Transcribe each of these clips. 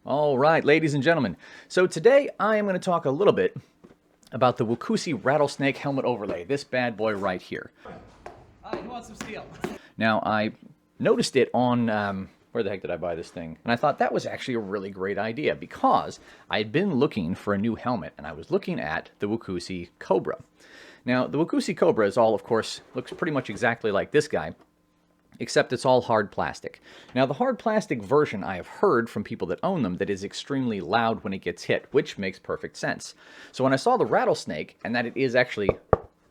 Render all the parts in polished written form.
All right, ladies and gentlemen. So today I am going to talk a little bit about the Wukusi Rattlesnake Helmet Overlay, this bad boy right here. Who wants some steel? Now, I noticed it on, where the heck did I buy this thing? And I thought that was actually a really great idea because I had been looking for a new helmet and I was looking at the Wukusi Cobra. Now, the Wukusi Cobra is all, of course, looks pretty much exactly like this guy, except it's all hard plastic. Now, the hard plastic version, I have heard from people that own them, that is extremely loud when it gets hit, which makes perfect sense. So when I saw the rattlesnake, and that it is actually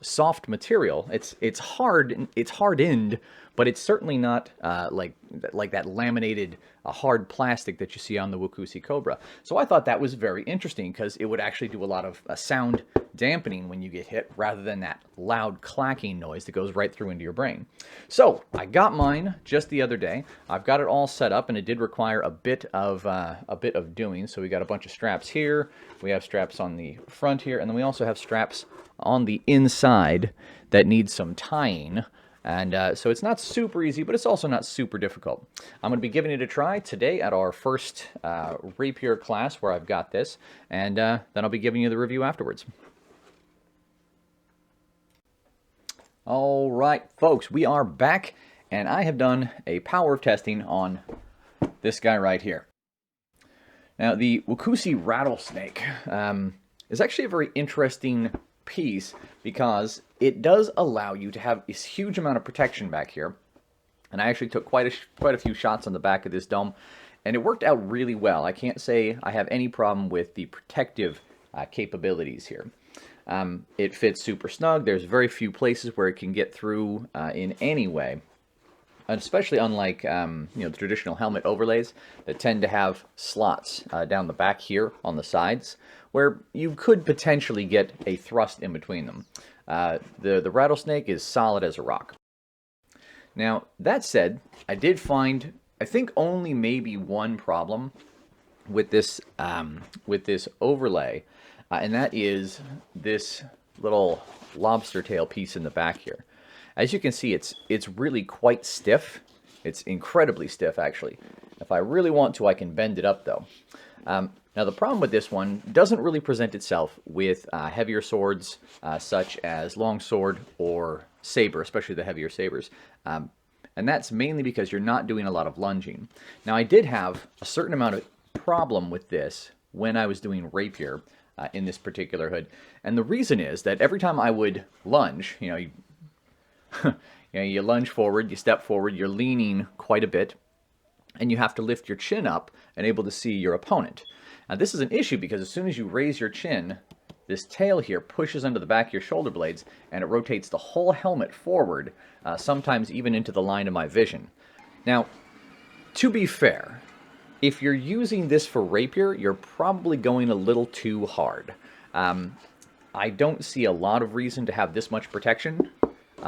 soft material, it's hardened, but it's certainly not like that laminated hard plastic that you see on the Wukusi Cobra. So I thought that was very interesting because it would actually do a lot of sound dampening when you get hit rather than that loud clacking noise that goes right through into your brain. So I got mine just the other day. I've got it all set up, and it did require a bit of doing. So we got a bunch of straps here. We have straps on the front here, and then we also have straps on the inside that need some tying. And so it's not super easy, but it's also not super difficult. I'm going to be giving it a try today at our first rapier class where I've got this, and then I'll be giving you the review afterwards. All right, folks, we are back, and I have done a power of testing on this guy right here. Now, the Wukusi Rattlesnake is actually a very interesting piece because it does allow you to have this huge amount of protection back here. And I actually took quite a few shots on the back of this dome, and it worked out really well. I can't say I have any problem with the protective capabilities here. It fits super snug. There's very few places where it can get through in any way. And especially unlike the traditional helmet overlays that tend to have slots down the back here on the sides, where you could potentially get a thrust in between them. The rattlesnake is solid as a rock. Now, that said, I did find, I think, only maybe one problem with this overlay, and that is this little lobster tail piece in the back here. As you can see, it's really quite stiff. It's incredibly stiff, actually. If I really want to, I can bend it up, though. Now, the problem with this one doesn't really present itself with heavier swords such as longsword or saber, especially the heavier sabers. And that's mainly because you're not doing a lot of lunging. Now, I did have a certain amount of problem with this when I was doing rapier in this particular hood. And the reason is that every time I would lunge, you lunge forward, you step forward, you're leaning quite a bit, and you have to lift your chin up and able to see your opponent. Now, this is an issue because as soon as you raise your chin, this tail here pushes under the back of your shoulder blades, and it rotates the whole helmet forward, sometimes even into the line of my vision. Now, to be fair, if you're using this for rapier, you're probably going a little too hard. I don't see a lot of reason to have this much protection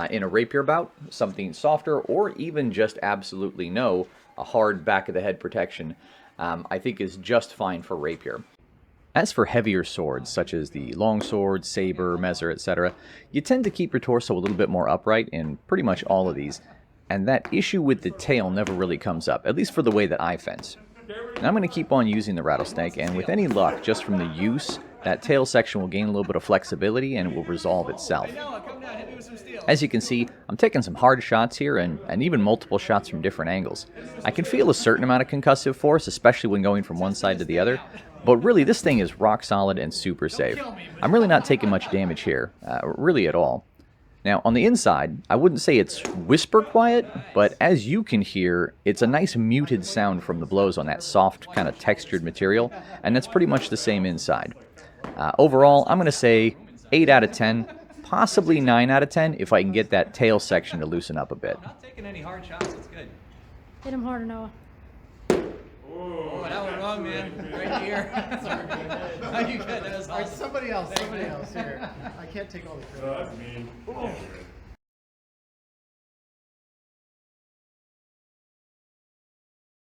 in a rapier bout. Something softer, or even just absolutely no, a hard back of the head protection, I think is just fine for rapier. As for heavier swords, such as the longsword, saber, mezzer, etc., you tend to keep your torso a little bit more upright in pretty much all of these, and that issue with the tail never really comes up, at least for the way that I fence. Now I'm going to keep on using the rattlesnake, and with any luck, just from the use, that tail section will gain a little bit of flexibility and it will resolve itself. As you can see, I'm taking some hard shots here and even multiple shots from different angles. I can feel a certain amount of concussive force, especially when going from one side to the other, but really this thing is rock solid and super safe. I'm really not taking much damage here, really at all. Now, on the inside, I wouldn't say it's whisper quiet, but as you can hear, it's a nice muted sound from the blows on that soft, kind of textured material, and that's pretty much the same inside. Overall, I'm going to say 8 out of 10, possibly 9 out of 10 if I can get that tail section to loosen up a bit. Not taking any hard shots, it's good. Hit him harder, Noah. Oh, that went wrong, man. Right here. Oh, you good. That was awesome. All right, somebody else here. I can't take all the credit. No, that's mean.